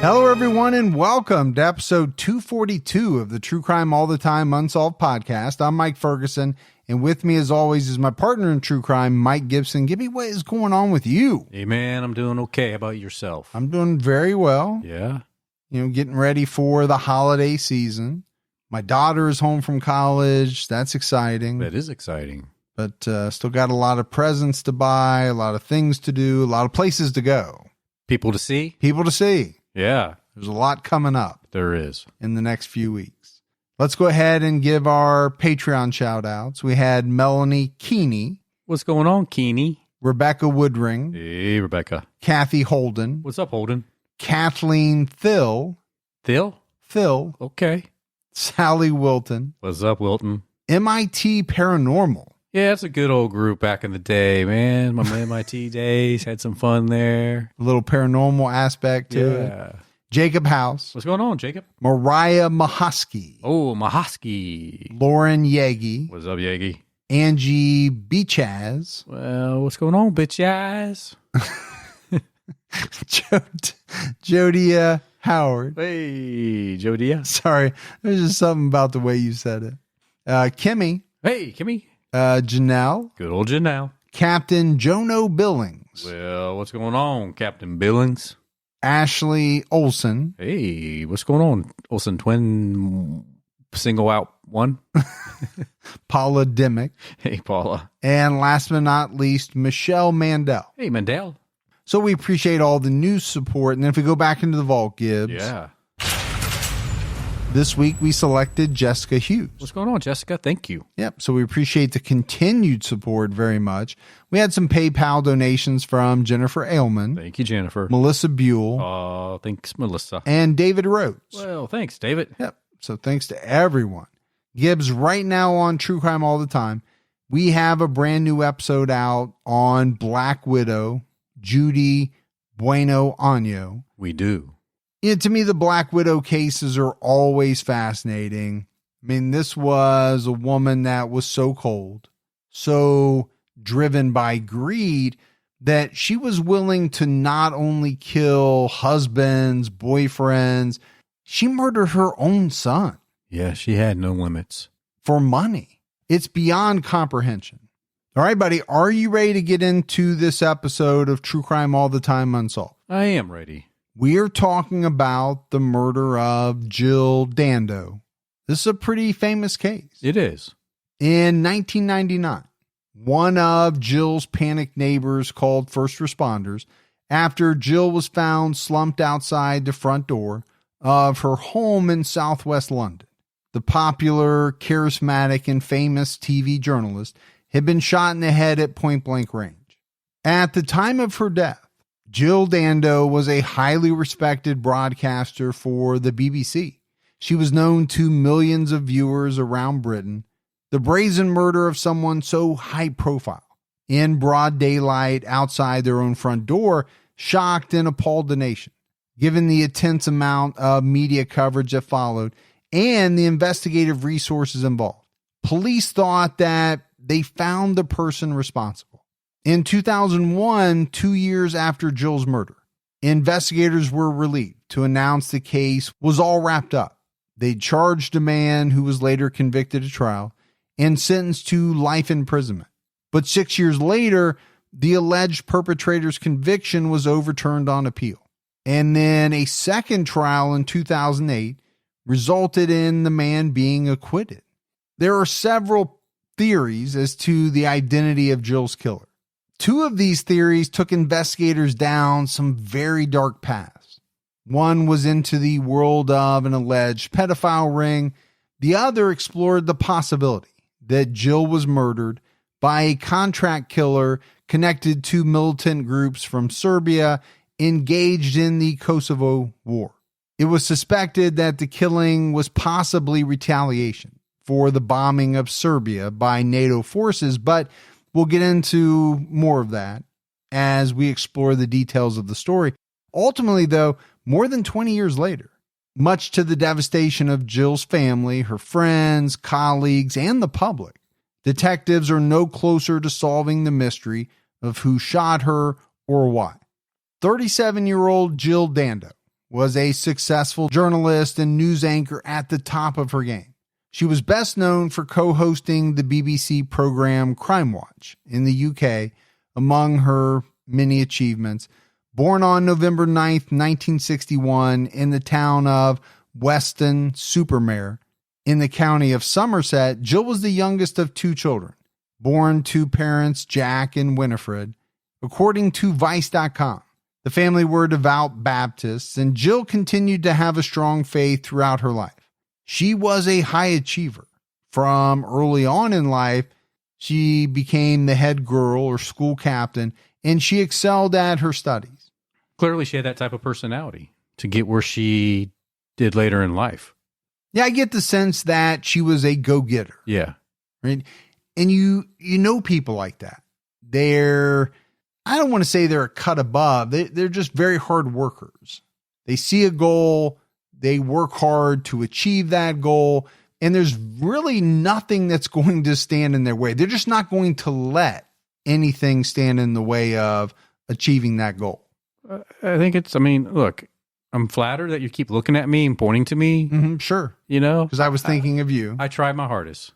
Hello, everyone, and welcome to episode 242 of the True Crime All the Time Unsolved podcast. I'm Mike Ferguson, and with me, as always, is my partner in true crime, Mike Gibson. Gibby, what is going on with you? Hey, man, I'm doing okay. How about yourself? I'm doing very well. Yeah? You know, getting ready for the holiday season. My daughter is home from college. That's exciting. That is exciting. But still got a lot of presents to buy, a lot of things to do, a lot of places to go. People to see? People to see. Yeah. There's a lot coming up. There is. In the next few weeks. Let's go ahead and give our Patreon shout outs. We had Melanie Keeney. What's going on, Keeney? Rebecca Woodring. Hey, Rebecca. Kathy Holden. What's up, Holden? Kathleen Thill. Thill? Phil. Okay. Sally Wilton. What's up, Wilton? MIT Paranormal. Yeah, it's a good old group back in the day, man. My MIT days. Had some fun there. A little paranormal aspect to it. Jacob House. What's going on, Jacob? Mariah Mahosky. Oh, Mahosky. Lauren Yagi. What's up, Yagi? Angie Beachaz. Well, what's going on, bitch ass? Jodia Howard. Hey, Jodia. Sorry, there's just something about the way you said it. Kimmy. Hey, Kimmy. Janelle. Good old Janelle. Captain Jono Billings. Well, what's going on, Captain Billings? Ashley Olson. Hey, what's going on, Olsen twin single out one? Paula Dimmick. Hey, Paula. And last but not least, Michelle Mandel. Hey, Mandel. So we appreciate all the news support. And if we go back into the vault, Gibbs. Yeah. This week we selected Jessica Hughes. What's going on, Jessica? Thank you. Yep. So we appreciate the continued support very much. We had some PayPal donations from Jennifer Ailman. Thank you, Jennifer. Melissa Buell. Thanks, Melissa. And David Rhodes. Well, thanks, David. Yep. So thanks to everyone. Gibbs, right now on True Crime All the Time, we have a brand new episode out on Black Widow, Judy Bueno Año. We do. Yeah, to me, the Black Widow cases are always fascinating. I mean, this was a woman that was so cold, so driven by greed that she was willing to not only kill husbands, boyfriends, she murdered her own son. Yeah, she had no limits. For money. It's beyond comprehension. All right, buddy, are you ready to get into this episode of True Crime All the Time Unsolved? I am ready. We are talking about the murder of Jill Dando. This is a pretty famous case. It is. In 1999, one of Jill's panicked neighbors called first responders after Jill was found slumped outside the front door of her home in southwest London. The popular, charismatic, and famous TV journalist had been shot in the head at point-blank range. At the time of her death, Jill Dando was a highly respected broadcaster for the BBC. She was known to millions of viewers around Britain. The brazen murder of someone so high profile in broad daylight outside their own front door shocked and appalled the nation, given the intense amount of media coverage that followed and the investigative resources involved. Police thought that they found the person responsible. In 2001, 2 years after Jill's murder, investigators were relieved to announce the case was all wrapped up. They charged a man who was later convicted at trial and sentenced to life imprisonment. But 6 years later, the alleged perpetrator's conviction was overturned on appeal. And then a second trial in 2008 resulted in the man being acquitted. There are several theories as to the identity of Jill's killer. Two of these theories took investigators down some very dark paths. One was into the world of an alleged pedophile ring. The other explored the possibility that Jill was murdered by a contract killer connected to militant groups from Serbia engaged in the Kosovo War. It was suspected that the killing was possibly retaliation for the bombing of Serbia by NATO forces, but we'll get into more of that as we explore the details of the story. Ultimately, though, more than 20 years later, much to the devastation of Jill's family, her friends, colleagues, and the public, detectives are no closer to solving the mystery of who shot her or why. 37-year-old Jill Dando was a successful journalist and news anchor at the top of her game. She was best known for co-hosting the BBC program Crime Watch in the UK, among her many achievements. Born on November 9th, 1961, in the town of Weston-super-Mare, in the county of Somerset, Jill was the youngest of 2 children, born to parents Jack and Winifred. According to Vice.com, the family were devout Baptists, and Jill continued to have a strong faith throughout her life. She was a high achiever. From early on in life, she became the head girl or school captain, and she excelled at her studies. Clearly, she had that type of personality to get where she did later in life. Yeah, I get the sense that she was a go-getter. Yeah. Right? And you know people like that. I don't want to say they're a cut above. They're just very hard workers. They see a goal, they work hard to achieve that goal, and there's really nothing that's going to stand in their way. They're just not going to let anything stand in the way of achieving that goal. Look, I'm flattered that you keep looking at me and pointing to me. Mm-hmm, sure. You know? Because I was thinking of you. I tried my hardest.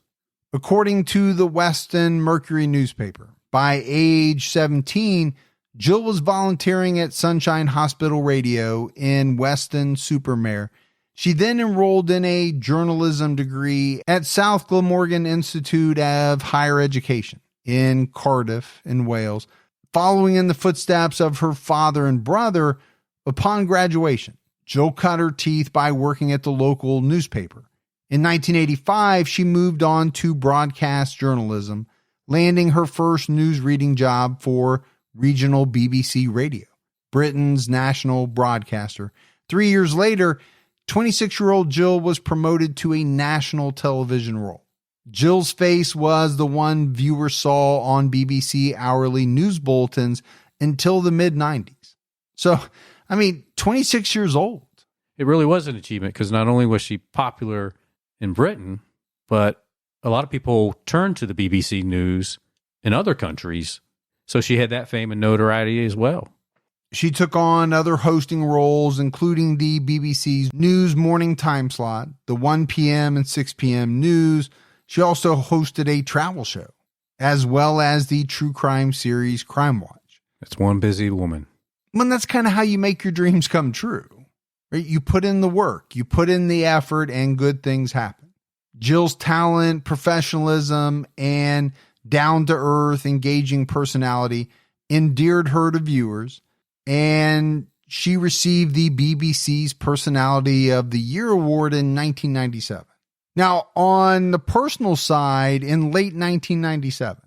According to the Weston Mercury newspaper, by age 17, Jill was volunteering at Sunshine Hospital Radio in Weston-super-Mare. She then enrolled in a journalism degree at South Glamorgan Institute of Higher Education in Cardiff, in Wales. Following in the footsteps of her father and brother, upon graduation, Jill cut her teeth by working at the local newspaper. In 1985, she moved on to broadcast journalism, landing her first news reading job for regional BBC Radio, Britain's national broadcaster. 3 years later, 26-year-old Jill was promoted to a national television role. Jill's face was the one viewers saw on BBC hourly news bulletins until the mid-90s. So, 26 years old. It really was an achievement because not only was she popular in Britain, but a lot of people turned to the BBC News in other countries. So she had that fame and notoriety as well. She took on other hosting roles, including the BBC's news morning time slot, the 1 p.m. and 6 p.m. news. She also hosted a travel show, as well as the true crime series Crime Watch. That's one busy woman. Well, that's kind of how you make your dreams come true. Right? You put in the work, you put in the effort, and good things happen. Jill's talent, professionalism, and down-to-earth, engaging personality endeared her to viewers, and she received the BBC's Personality of the Year award in 1997. Now, on the personal side, in late 1997,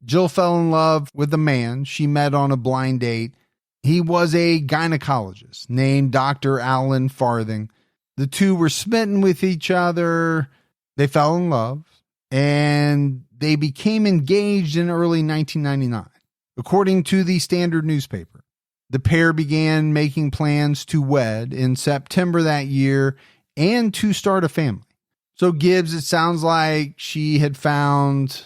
Jill fell in love with a man she met on a blind date. He was a gynecologist named Dr. Alan Farthing. The two were smitten with each other. They fell in love, and they became engaged in early 1999. According to the Standard newspaper, the pair began making plans to wed in September that year and to start a family. So Gibbs, it sounds like she had found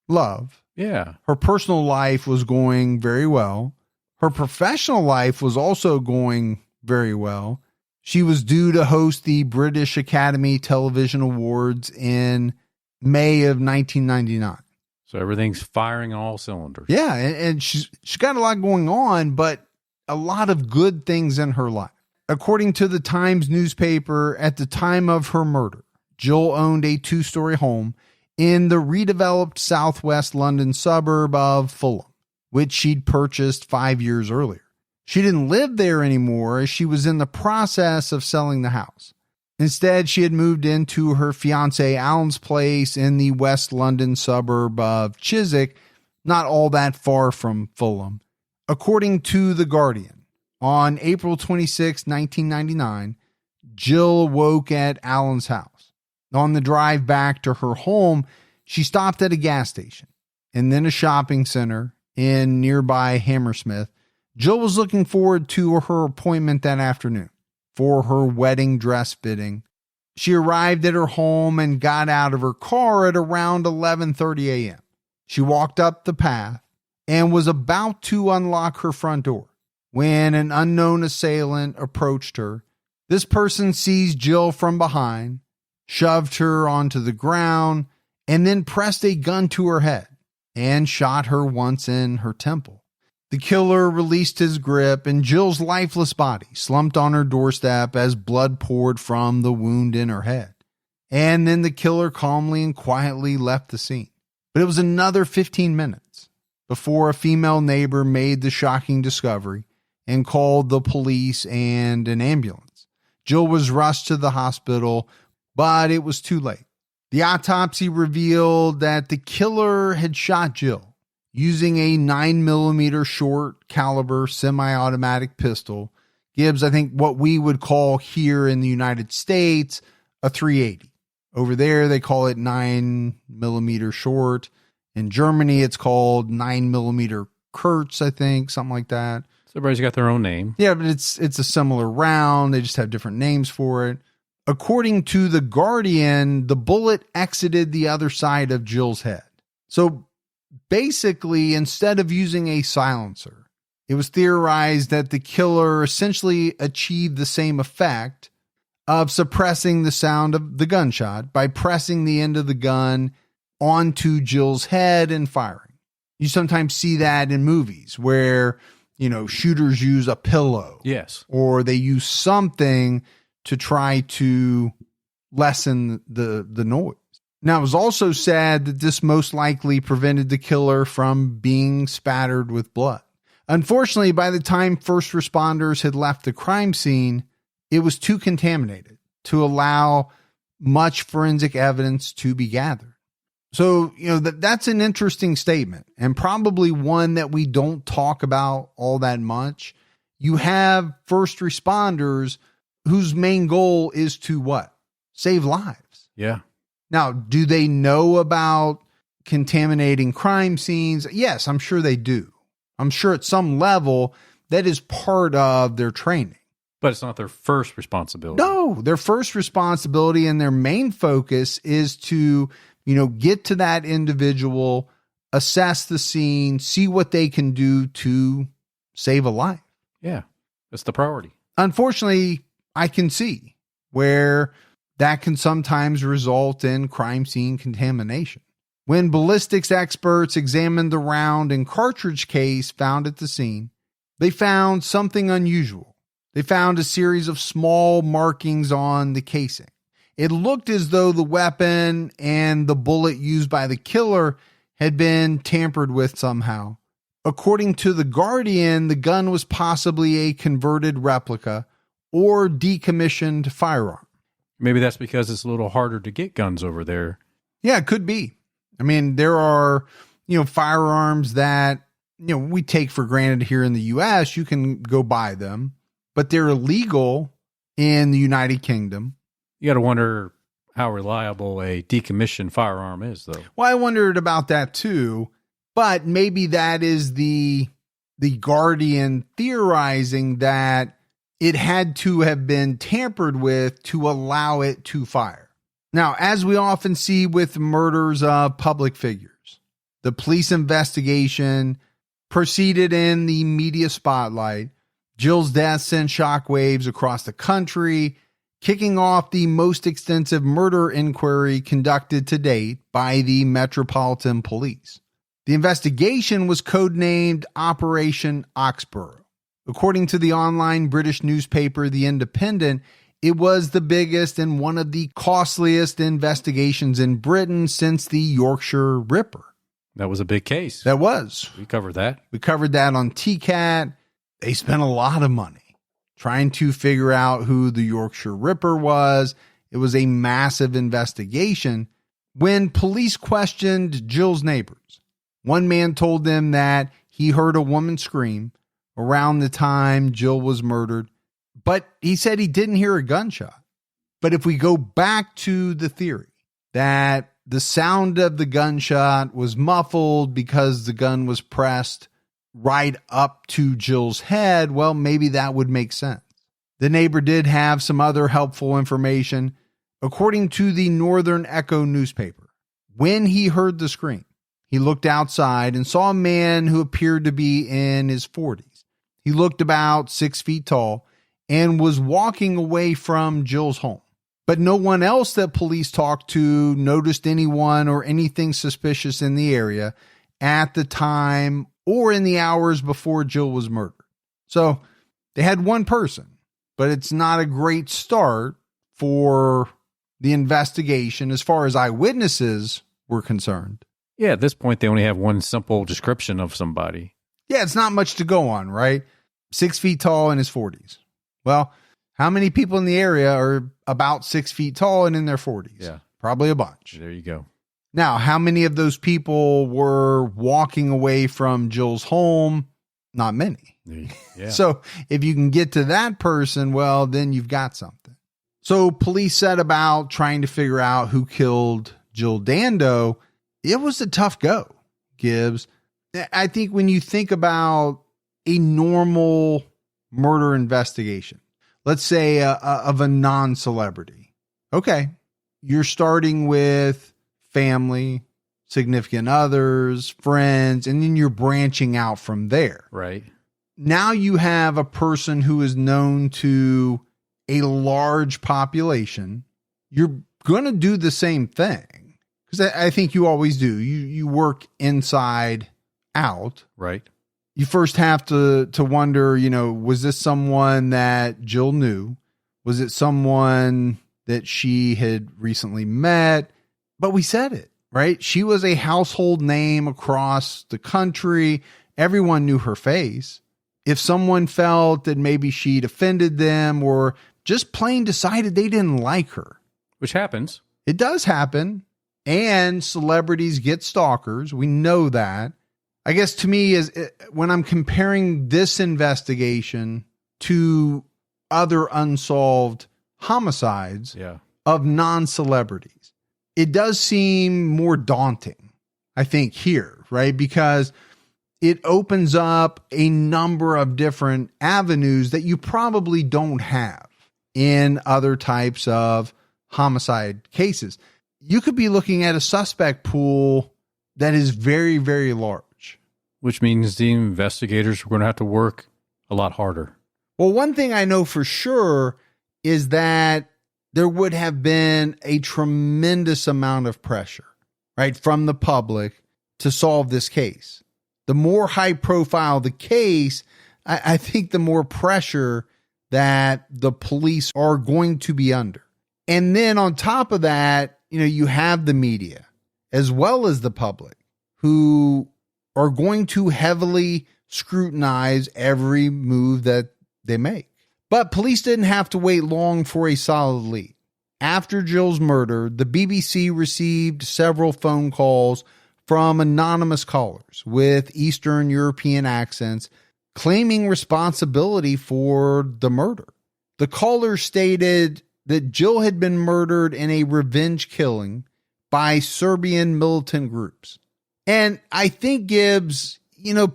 love. Yeah. Her personal life was going very well. Her professional life was also going very well. She was due to host the British Academy Television Awards in May of 1999. So everything's firing on all cylinders. Yeah, and she's got a lot going on, but a lot of good things in her life. According to the Times newspaper, at the time of her murder, Jill owned a 2-story home in the redeveloped southwest London suburb of Fulham, which she'd purchased 5 years earlier. She didn't live there anymore as she was in the process of selling the house. Instead, she had moved into her fiancé Alan's place in the West London suburb of Chiswick, not all that far from Fulham. According to The Guardian, on April 26, 1999, Jill awoke at Alan's house. On the drive back to her home, she stopped at a gas station and then a shopping center in nearby Hammersmith. Jill was looking forward to her appointment that afternoon for her wedding dress fitting. She arrived at her home and got out of her car at around 11:30 a.m. She walked up the path and was about to unlock her front door when an unknown assailant approached her, This person seized Jill from behind, shoved her onto the ground, and then pressed a gun to her head and shot her once in her temple. The killer released his grip, and Jill's lifeless body slumped on her doorstep as blood poured from the wound in her head. And then the killer calmly and quietly left the scene. But it was another 15 minutes before a female neighbor made the shocking discovery and called the police and an ambulance. Jill was rushed to the hospital, but it was too late. The autopsy revealed that the killer had shot Jill using a 9mm short caliber semi-automatic pistol. Gibbs, I think what we would call here in the United States, a .380. Over there, they call it 9mm short. In Germany, it's called 9mm Kurz, I think, something like that. So everybody's got their own name. Yeah, but it's a similar round. They just have different names for it. According to The Guardian, the bullet exited the other side of Jill's head. So basically, instead of using a silencer, it was theorized that the killer essentially achieved the same effect of suppressing the sound of the gunshot by pressing the end of the gun onto Jill's head and firing. You sometimes see that in movies where, shooters use a pillow. Yes. Or they use something to try to lessen the noise. Now, it was also said that this most likely prevented the killer from being spattered with blood. Unfortunately, by the time first responders had left the crime scene, it was too contaminated to allow much forensic evidence to be gathered. So, that's an interesting statement, and probably one that we don't talk about all that much. You have first responders whose main goal is to what? Save lives. Yeah. Now, do they know about contaminating crime scenes? Yes, I'm sure they do. I'm sure at some level that is part of their training. But it's not their first responsibility. No, their first responsibility and their main focus is to, get to that individual, assess the scene, see what they can do to save a life. Yeah, that's the priority. Unfortunately, I can see where that can sometimes result in crime scene contamination. When ballistics experts examined the round and cartridge case found at the scene, they found something unusual. They found a series of small markings on the casing. It looked as though the weapon and the bullet used by the killer had been tampered with somehow. According to The Guardian, the gun was possibly a converted replica or decommissioned firearm. Maybe that's because it's a little harder to get guns over there. Yeah, it could be. I mean, there are, firearms that, we take for granted here in the U.S. You can go buy them, but they're illegal in the United Kingdom. You got to wonder how reliable a decommissioned firearm is, though. Well, I wondered about that too, but maybe that is the Guardian theorizing that it had to have been tampered with to allow it to fire. Now, as we often see with murders of public figures, the police investigation proceeded in the media spotlight. Jill's death sent shockwaves across the country, kicking off the most extensive murder inquiry conducted to date by the Metropolitan Police. The investigation was codenamed Operation Oxborough. According to the online British newspaper The Independent, it was the biggest and one of the costliest investigations in Britain since the Yorkshire Ripper. That was a big case. That was. We covered that. We covered that on TCAT. They spent a lot of money trying to figure out who the Yorkshire Ripper was. It was a massive investigation. When police questioned Jill's neighbors, one man told them that he heard a woman scream around the time Jill was murdered, but he said he didn't hear a gunshot. But if we go back to the theory that the sound of the gunshot was muffled because the gun was pressed right up to Jill's head, well, maybe that would make sense. The neighbor did have some other helpful information. According to the Northern Echo newspaper, when he heard the scream, he looked outside and saw a man who appeared to be in his 40s. He looked about 6 feet tall, and was walking away from Jill's home. But no one else that police talked to noticed anyone or anything suspicious in the area at the time or in the hours before Jill was murdered. So they had one person, but it's not a great start for the investigation as far as eyewitnesses were concerned. Yeah, at this point, they only have one simple description of somebody. Yeah, it's not much to go on, right? 6 feet tall in his 40s. Well, how many people in the area are about 6 feet tall and in their 40s? Yeah. Probably a bunch. There you go. Now, how many of those people were walking away from Jill's home? Not many. Yeah. So if you can get to that person, well, then you've got something. So police set about trying to figure out who killed Jill Dando. It was a tough go, Gibbs. I think when you think about a normal murder investigation, let's say of a non-celebrity. Okay, you're starting with family, significant others, friends, and then you're branching out from there. Right. Now you have a person who is known to a large population. You're going to do the same thing because I think you always do. You work inside out. Right. You first have to wonder, was this someone that Jill knew? Was it someone that she had recently met? But we said it, right? She was a household name across the country. Everyone knew her face. If someone felt that maybe she'd offended them or just plain decided they didn't like her. Which happens. It does happen. And celebrities get stalkers. We know that. I guess to me, is when I'm comparing this investigation to other unsolved homicides of non-celebrities, it does seem more daunting, I think, here, right? Because it opens up a number of different avenues that you probably don't have in other types of homicide cases. You could be looking at a suspect pool that is very, very large. Which means the investigators are going to have to work a lot harder. Well, one thing I know for sure is that there would have been a tremendous amount of pressure, right, from the public to solve this case. The more high profile the case, I think the more pressure that the police are going to be under. And then on top of that, you have the media as well as the public who are going to heavily scrutinize every move that they make. But police didn't have to wait long for a solid lead. After Jill's murder, the BBC received several phone calls from anonymous callers with Eastern European accents claiming responsibility for the murder. The callers stated that Jill had been murdered in a revenge killing by Serbian militant groups. And I think, Gibbs,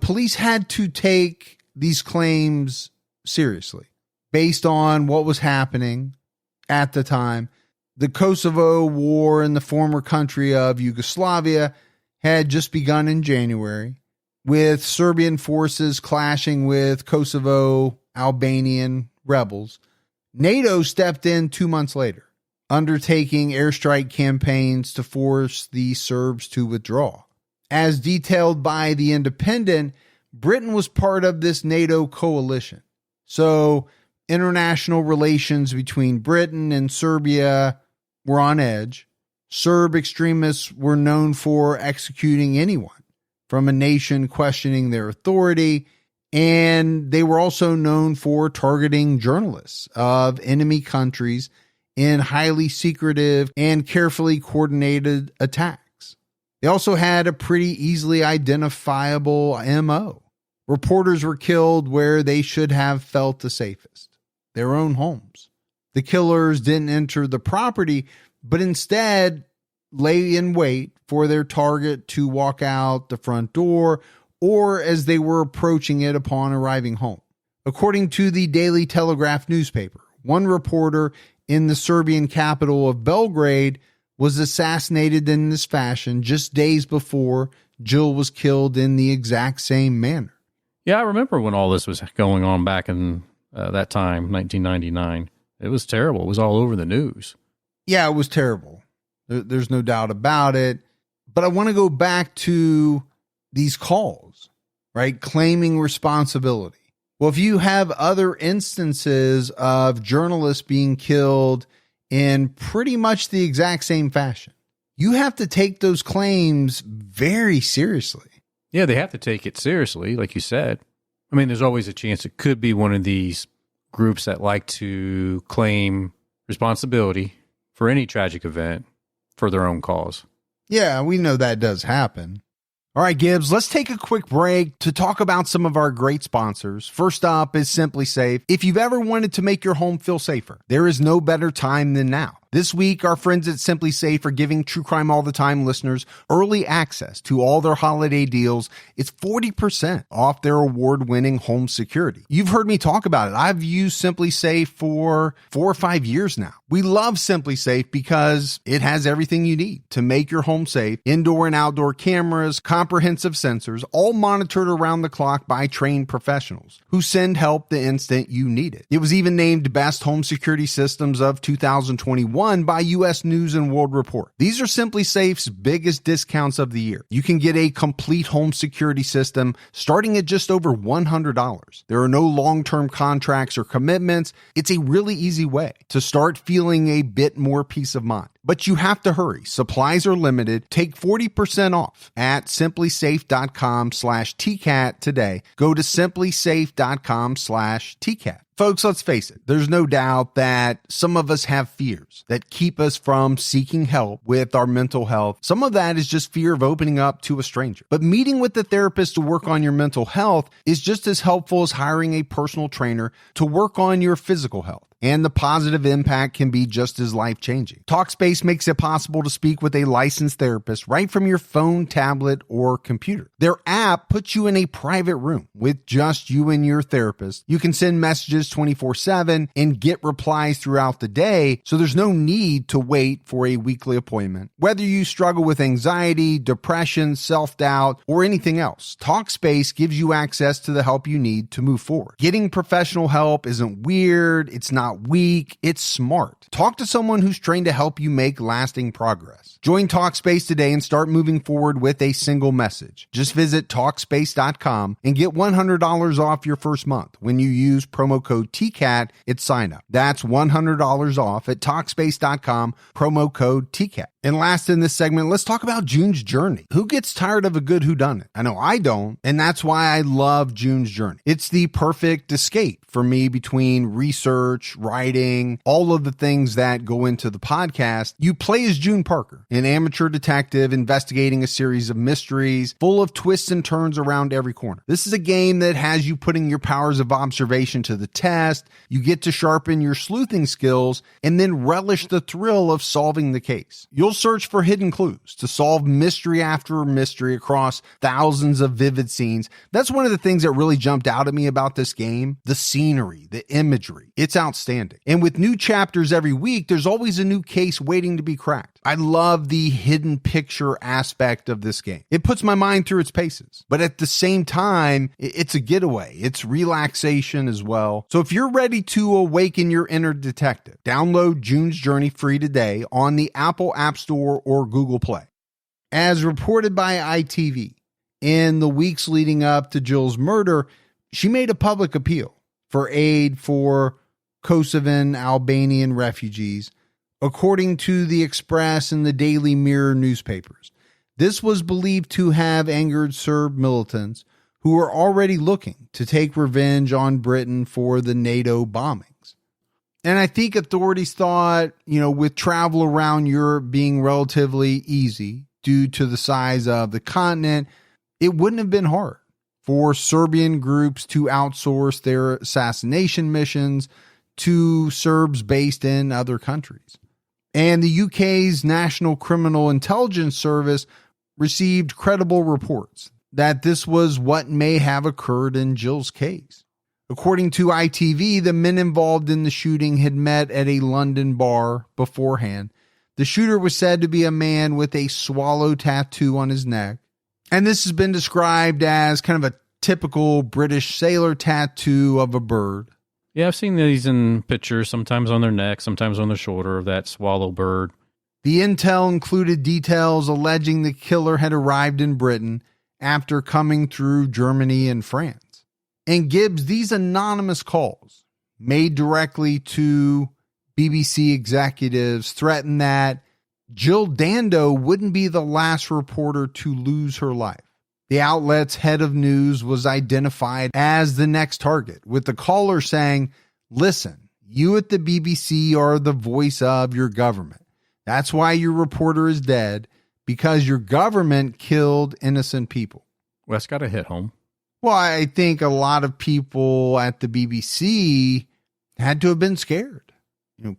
police had to take these claims seriously based on what was happening at the time. The Kosovo War in the former country of Yugoslavia had just begun in January, with Serbian forces clashing with Kosovo Albanian rebels. NATO stepped in 2 months later, undertaking airstrike campaigns to force the Serbs to withdraw. As detailed by The Independent, Britain was part of this NATO coalition. So international relations between Britain and Serbia were on edge. Serb extremists were known for executing anyone from a nation questioning their authority, and they were also known for targeting journalists of enemy countries in highly secretive and carefully coordinated attacks. They also had a pretty easily identifiable MO. Reporters were killed where they should have felt the safest, their own homes. The killers didn't enter the property, but instead lay in wait for their target to walk out the front door or as they were approaching it upon arriving home. According to the Daily Telegraph newspaper, one reporter in the Serbian capital of Belgrade was assassinated in this fashion just days before Jill was killed in the exact same manner. Yeah, I remember when all this was going on back in that time, 1999. It was terrible. It was all over the news. Yeah, it was terrible. There's no doubt about it. But I want to go back to these calls, right? Claiming responsibility. Well, if you have other instances of journalists being killed in pretty much the exact same fashion, you have to take those claims very seriously. Yeah, they have to take it seriously, like you said. I mean, there's always a chance it could be one of these groups that like to claim responsibility for any tragic event for their own cause. Yeah, we know that does happen. All right, Gibbs, let's take a quick break to talk about some of our great sponsors. First up is Simply Safe. If you've ever wanted to make your home feel safer, there is no better time than now. This week, our friends at Simply Safe are giving True Crime All the Time listeners early access to all their holiday deals. It's 40% off their award-winning home security. You've heard me talk about it. I've used Simply Safe for 4 or 5 years now. We love Simply Safe because it has everything you need to make your home safe. Indoor and outdoor cameras, comprehensive sensors, all monitored around the clock by trained professionals who send help the instant you need it. It was even named Best Home Security Systems of 2021 by U.S. News and World Report. These are Simply Safe's biggest discounts of the year. You can get a complete home security system starting at just over $100. There are no long-term contracts or commitments. It's a really easy way to start feeling a bit more peace of mind. But you have to hurry. Supplies are limited. Take 40% off at simplysafe.com/TCAT today. Go to simplysafe.com/TCAT. Folks, let's face it, there's no doubt that some of us have fears that keep us from seeking help with our mental health. Some of that is just fear of opening up to a stranger. But meeting with the therapist to work on your mental health is just as helpful as hiring a personal trainer to work on your physical health. And the positive impact can be just as life-changing. Talkspace makes it possible to speak with a licensed therapist right from your phone, tablet, or computer. Their app puts you in a private room with just you and your therapist. You can send messages 24/7 and get replies throughout the day, so there's no need to wait for a weekly appointment. Whether you struggle with anxiety, depression, self-doubt, or anything else, Talkspace gives you access to the help you need to move forward. Getting professional help isn't weird, it's not weak, it's smart. Talk to someone who's trained to help you make lasting progress. Join Talkspace today and start moving forward with a single message. Just visit Talkspace.com and get $100 off your first month when you use promo code TCAT at sign up. That's $100 off at Talkspace.com, promo code TCAT. And last in this segment, let's talk about June's Journey. Who gets tired of a good whodunit? I know I don't, and that's why I love June's Journey. It's the perfect escape for me between research, writing, all of the things that go into the podcast. You play as June Parker, an amateur detective investigating a series of mysteries full of twists and turns around every corner. This is a game that has you putting your powers of observation to the test. You get to sharpen your sleuthing skills and then relish the thrill of solving the case. You'll search for hidden clues to solve mystery after mystery across thousands of vivid scenes. That's one of the things that really jumped out at me about this game. The scenery, the imagery, it's outstanding. And with new chapters every week, there's always a new case waiting to be cracked. I love the hidden picture aspect of this game. It puts my mind through its paces, but at the same time, it's a getaway. It's relaxation as well. So if you're ready to awaken your inner detective, download June's Journey free today on the Apple App Store or Google Play. As reported by ITV, in the weeks leading up to Jill's murder, she made a public appeal for aid for Kosovan Albanian refugees, according to the Express and the Daily Mirror newspapers. This was believed to have angered Serb militants who were already looking to take revenge on Britain for the NATO bombings. And I think authorities thought, with travel around Europe being relatively easy due to the size of the continent, it wouldn't have been hard for Serbian groups to outsource their assassination missions to Serbs based in other countries. And the UK's National Criminal Intelligence Service received credible reports that this was what may have occurred in Jill's case. According to ITV, the men involved in the shooting had met at a London bar beforehand. The shooter was said to be a man with a swallow tattoo on his neck. And this has been described as kind of a typical British sailor tattoo of a bird. Yeah, I've seen these in pictures, sometimes on their neck, sometimes on their shoulder, of that swallow bird. The intel included details alleging the killer had arrived in Britain after coming through Germany and France. And Gibbs, these anonymous calls made directly to BBC executives threatened that Jill Dando wouldn't be the last reporter to lose her life. The outlet's head of news was identified as the next target, with the caller saying, "Listen, you at the BBC are the voice of your government. That's why your reporter is dead, because your government killed innocent people." Well, that's got to hit home. Well, I think a lot of people at the BBC had to have been scared.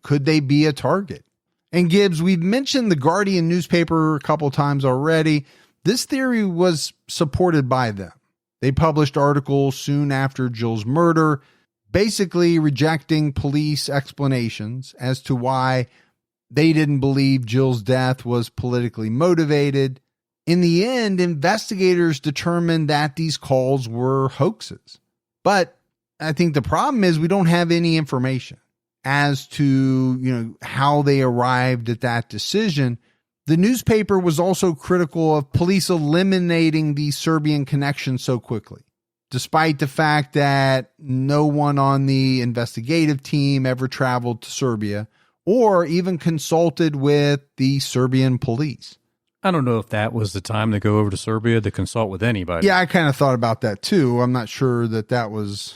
Could they be a target? And Gibbs, we've mentioned the Guardian newspaper a couple times already. This theory was supported by them. They published articles soon after Jill's murder, basically rejecting police explanations as to why they didn't believe Jill's death was politically motivated. In the end, investigators determined that these calls were hoaxes. But I think the problem is we don't have any information as to, how they arrived at that decision. The newspaper was also critical of police eliminating the Serbian connection so quickly, despite the fact that no one on the investigative team ever traveled to Serbia or even consulted with the Serbian police. I don't know if that was the time to go over to Serbia to consult with anybody. Yeah, I kind of thought about that too. I'm not sure that was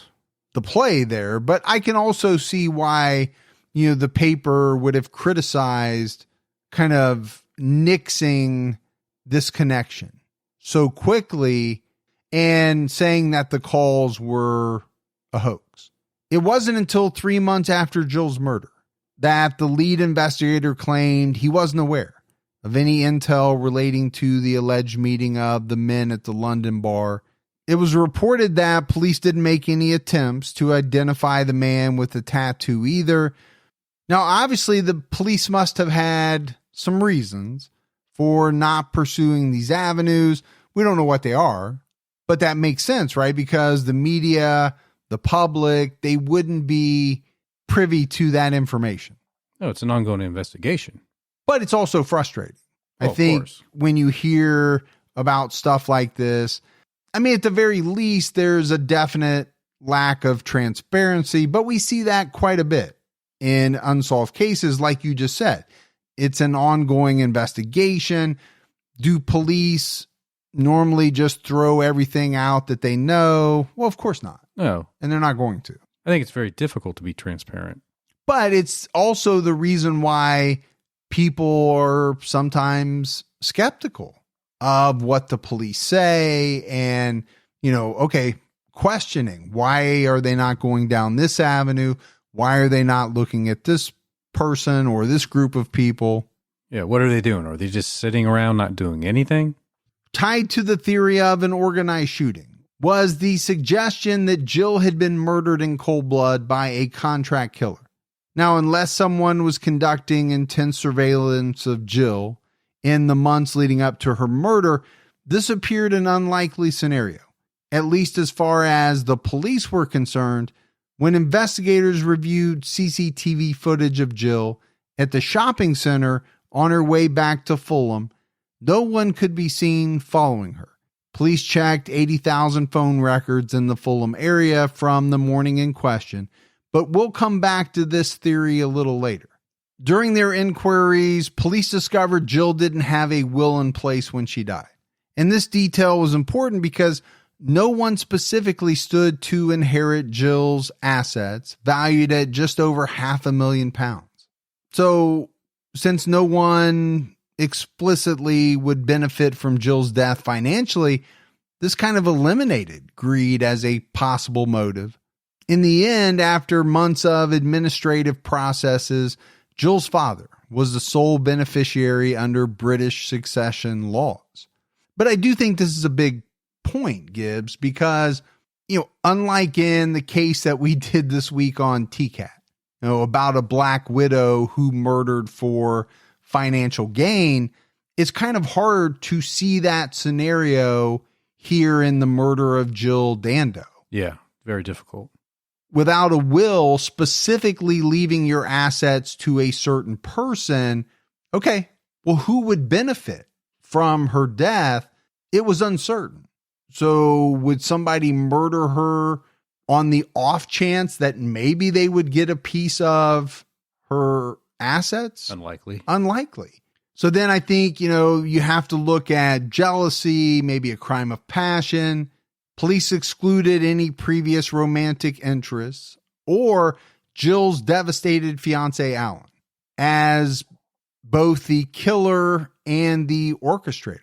the play there, but I can also see why, the paper would have criticized kind of nixing this connection so quickly and saying that the calls were a hoax. It wasn't until 3 months after Jill's murder that the lead investigator claimed he wasn't aware of any intel relating to the alleged meeting of the men at the London bar. It was reported that police didn't make any attempts to identify the man with the tattoo either. Now, obviously, the police must have had some reasons for not pursuing these avenues. We don't know what they are, but that makes sense, right? Because the media, the public, they wouldn't be privy to that information. No, it's an ongoing investigation. But it's also frustrating. I think when you hear about stuff like this, at the very least, there's a definite lack of transparency, but we see that quite a bit in unsolved cases, like you just said. It's an ongoing investigation. Do police normally just throw everything out that they know? Well, of course not. No. And they're not going to. I think it's very difficult to be transparent. But it's also the reason why people are sometimes skeptical of what the police say and, questioning why are they not going down this avenue? Why are they not looking at this person or this group of people? Yeah, what are they doing? Are they just sitting around not doing anything? Tied to the theory of an organized shooting was the suggestion that Jill had been murdered in cold blood by a contract killer. Now, unless someone was conducting intense surveillance of Jill in the months leading up to her murder, this appeared an unlikely scenario, at least as far as the police were concerned. When investigators reviewed CCTV footage of Jill at the shopping center on her way back to Fulham, no one could be seen following her. Police checked 80,000 phone records in the Fulham area from the morning in question, but we'll come back to this theory a little later. During their inquiries, police discovered Jill didn't have a will in place when she died. And this detail was important because no one specifically stood to inherit Jill's assets, valued at just over £500,000. So, since no one explicitly would benefit from Jill's death financially, this kind of eliminated greed as a possible motive. In the end, after months of administrative processes, Jill's father was the sole beneficiary under British succession laws. But I do think this is a big point, Gibbs, because, unlike in the case that we did this week on TCAT, about a black widow who murdered for financial gain, it's kind of hard to see that scenario here in the murder of Jill Dando. Yeah, very difficult. without a will specifically leaving your assets to a certain person, okay, well, who would benefit from her death? It was uncertain. So would somebody murder her on the off chance that maybe they would get a piece of her assets? Unlikely. So then I think, you have to look at jealousy, maybe a crime of passion. Police excluded any previous romantic interests, or Jill's devastated fiance, Alan, as both the killer and the orchestrator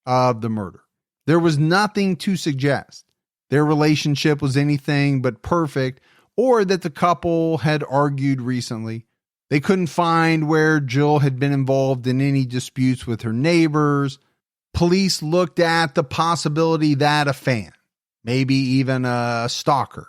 of the murder. There was nothing to suggest their relationship was anything but perfect, or that the couple had argued recently. They couldn't find where Jill had been involved in any disputes with her neighbors. Police looked at the possibility that a fan, maybe even a stalker,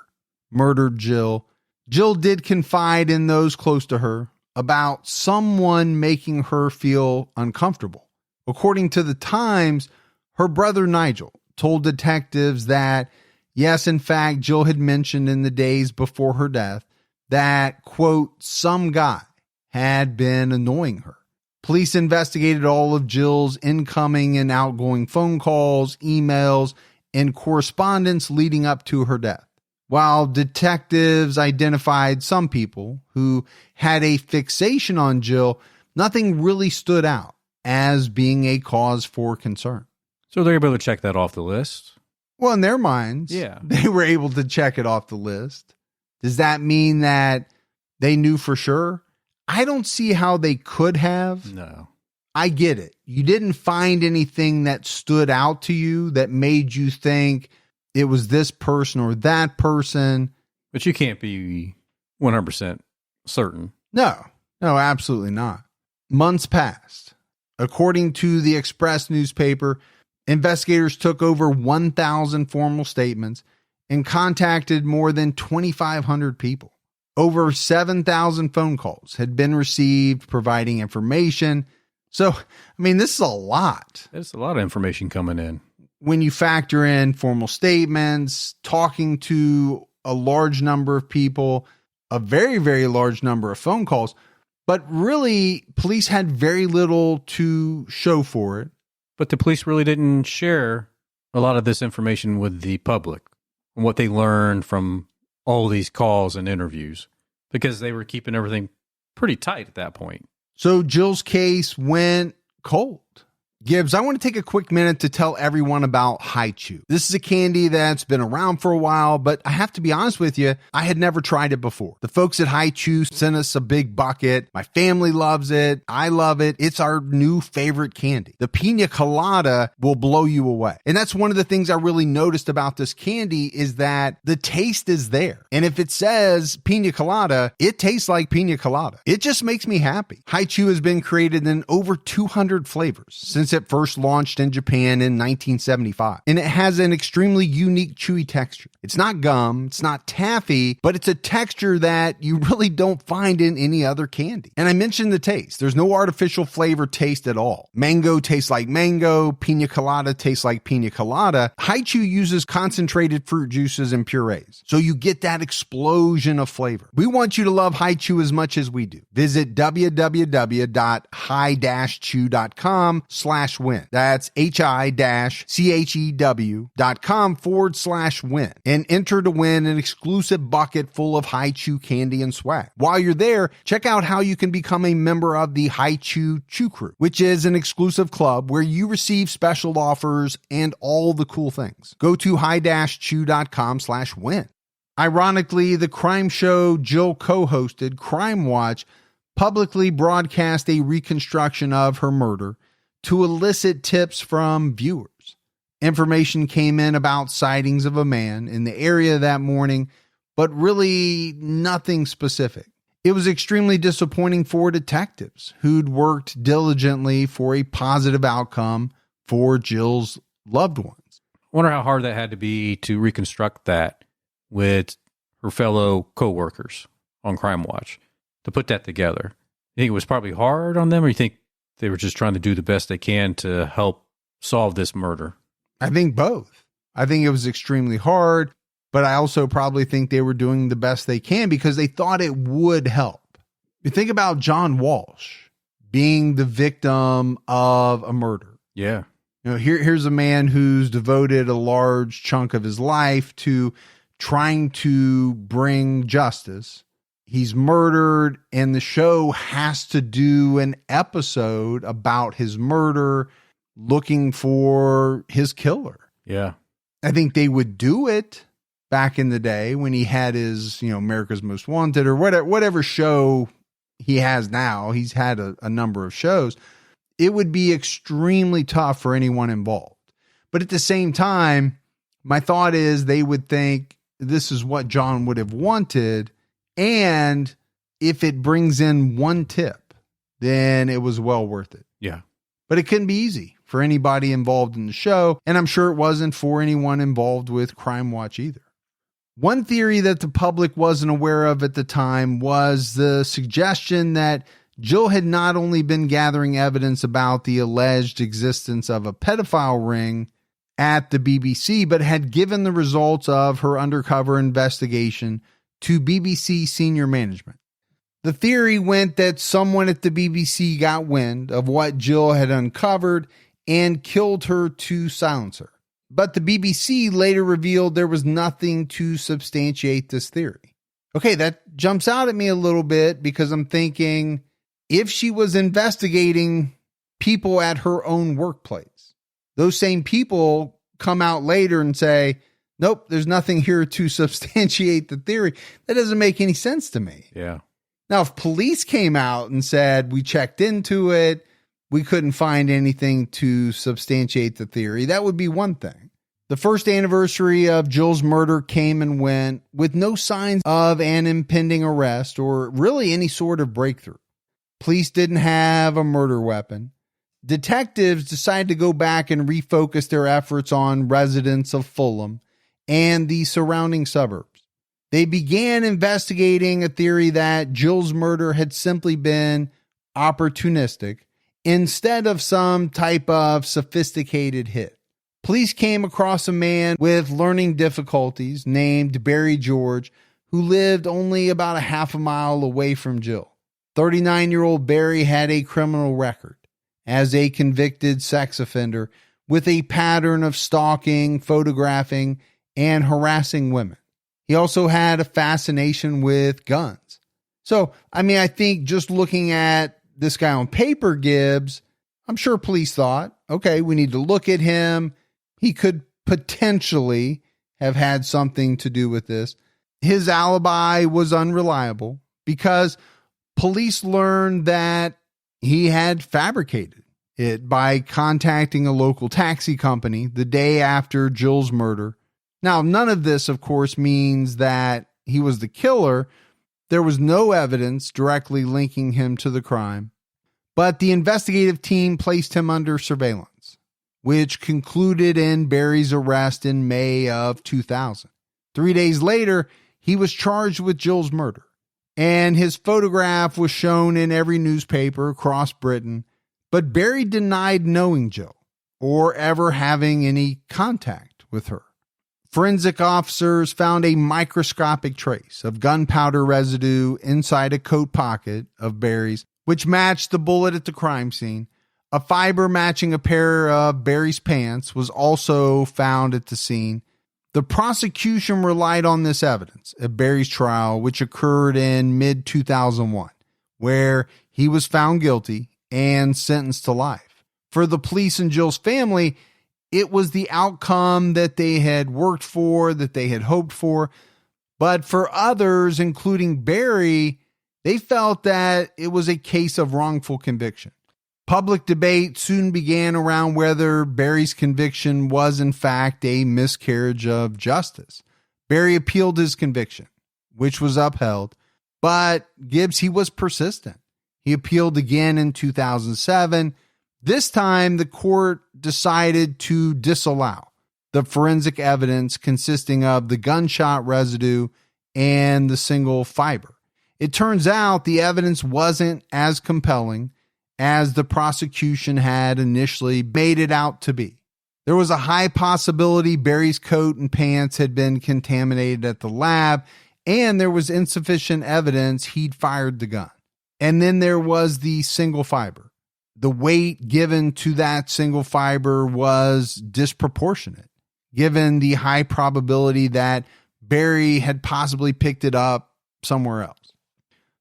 murdered Jill. Jill did confide in those close to her about someone making her feel uncomfortable. According to the Times, her brother Nigel told detectives that, yes, in fact, Jill had mentioned in the days before her death that, quote, some guy had been annoying her. Police investigated all of Jill's incoming and outgoing phone calls, emails, and correspondence leading up to her death. While detectives identified some people who had a fixation on Jill, nothing really stood out as being a cause for concern. So they're able to check that off the list? Well, in their minds, they were able to check it off the list. Does that mean that they knew for sure? I don't see how they could have. No. I get it. You didn't find anything that stood out to you that made you think it was this person or that person. But you can't be 100% certain. No, absolutely not. Months passed. According to the Express newspaper, investigators took over 1,000 formal statements and contacted more than 2,500 people. Over 7,000 phone calls had been received providing information. So, this is a lot. There's a lot of information coming in. When you factor in formal statements, talking to a large number of people, a very, very large number of phone calls, but really, police had very little to show for it. But the police really didn't share a lot of this information with the public and what they learned from all these calls and interviews, because they were keeping everything pretty tight at that point. So Jill's case went cold. Gibbs, I want to take a quick minute to tell everyone about Hi-Chew. This is a candy that's been around for a while, but I have to be honest with you, I had never tried it before. The folks at Hi-Chew sent us a big bucket. My family loves it. I love it. It's our new favorite candy. The pina colada will blow you away. And that's one of the things I really noticed about this candy is that the taste is there. And if it says pina colada, it tastes like pina colada. It just makes me happy. Hi-Chew has been created in over 200 flavors since it first launched in Japan in 1975. And it has an extremely unique chewy texture. It's not gum, it's not taffy, but it's a texture that you really don't find in any other candy. And I mentioned the taste. There's no artificial flavor taste at all. Mango tastes like mango, pina colada tastes like pina colada. Hi-Chew uses concentrated fruit juices and purees, so you get that explosion of flavor. We want you to love Hi-Chew as much as we do. Visit www.hi-chew.com/win. That's hi-chew.com/win and enter to win an exclusive bucket full of Hi-Chew candy and swag. While you're there, check out how you can become a member of the Hi-Chew Chew Crew, which is an exclusive club where you receive special offers and all the cool things. Go to hi-chew.com/win. Ironically, the crime show Jill co-hosted, Crime Watch, publicly broadcast a reconstruction of her murder to elicit tips from viewers. Information came in about sightings of a man in the area that morning, but really nothing specific. It was extremely disappointing for detectives who'd worked diligently for a positive outcome for Jill's loved ones. I wonder how hard that had to be to reconstruct that with her fellow co-workers on Crime Watch, to put that together. You think it was probably hard on them, or you think they were just trying to do the best they can to help solve this murder? I think both. I think it was extremely hard. but I also probably think they were doing the best they can because they thought it would help. You think about John Walsh being the victim of a murder. Yeah. Here's a man who's devoted a large chunk of his life to trying to bring justice. He's murdered, and the show has to do an episode about his murder, looking for his killer. Yeah. I think they would do it back in the day when he had his, America's Most Wanted or whatever show he has now. He's had a number of shows. It would be extremely tough for anyone involved. But at the same time, my thought is they would think this is what John would have wanted. And if it brings in one tip, then it was well worth it. Yeah. But it couldn't be easy for anybody involved in the show. And I'm sure it wasn't for anyone involved with Crime Watch either. One theory that the public wasn't aware of at the time was the suggestion that Jill had not only been gathering evidence about the alleged existence of a pedophile ring at the BBC, but had given the results of her undercover investigation to BBC senior management. The theory went that someone at the BBC got wind of what Jill had uncovered and killed her to silence her. But the BBC later revealed there was nothing to substantiate this theory. Okay, that jumps out at me a little bit because I'm thinking, if she was investigating people at her own workplace, those same people come out later and say, nope, there's nothing here to substantiate the theory. That doesn't make any sense to me. Yeah. Now, if police came out and said, we checked into it, we couldn't find anything to substantiate the theory, that would be one thing. The first anniversary of Jill's murder came and went with no signs of an impending arrest or really any sort of breakthrough. Police didn't have a murder weapon. Detectives decided to go back and refocus their efforts on residents of Fulham and the surrounding suburbs. They began investigating a theory that Jill's murder had simply been opportunistic instead of some type of sophisticated hit. Police came across a man with learning difficulties named Barry George, who lived only about a half a mile away from Jill. 39-year-old Barry had a criminal record as a convicted sex offender with a pattern of stalking, photographing, and harassing women. He also had a fascination with guns. So, I think just looking at this guy on paper, Gibbs, I'm sure police thought, okay, we need to look at him. He could potentially have had something to do with this. His alibi was unreliable because police learned that he had fabricated it by contacting a local taxi company the day after Jill's murder. Now, none of this, of course, means that he was the killer. There was no evidence directly linking him to the crime, but the investigative team placed him under surveillance, which concluded in Barry's arrest in May of 2000. 3 days later, he was charged with Jill's murder, and his photograph was shown in every newspaper across Britain, but Barry denied knowing Jill or ever having any contact with her. Forensic officers found a microscopic trace of gunpowder residue inside a coat pocket of Barry's, which matched the bullet at the crime scene. A fiber matching a pair of Barry's pants was also found at the scene. The prosecution relied on this evidence at Barry's trial, which occurred in mid-2001, where he was found guilty and sentenced to life. For the police and Jill's family, it was the outcome that they had worked for, that they had hoped for. But for others, including Barry, they felt that it was a case of wrongful conviction. Public debate soon began around whether Barry's conviction was in fact a miscarriage of justice. Barry appealed his conviction, which was upheld, but Gibbs, he was persistent. He appealed again in 2007. This time, the court decided to disallow the forensic evidence consisting of the gunshot residue and the single fiber. It turns out the evidence wasn't as compelling as the prosecution had initially made it out to be. There was a high possibility Barry's coat and pants had been contaminated at the lab, and there was insufficient evidence he'd fired the gun. And then there was the single fiber. The weight given to that single fiber was disproportionate, given the high probability that Barry had possibly picked it up somewhere else.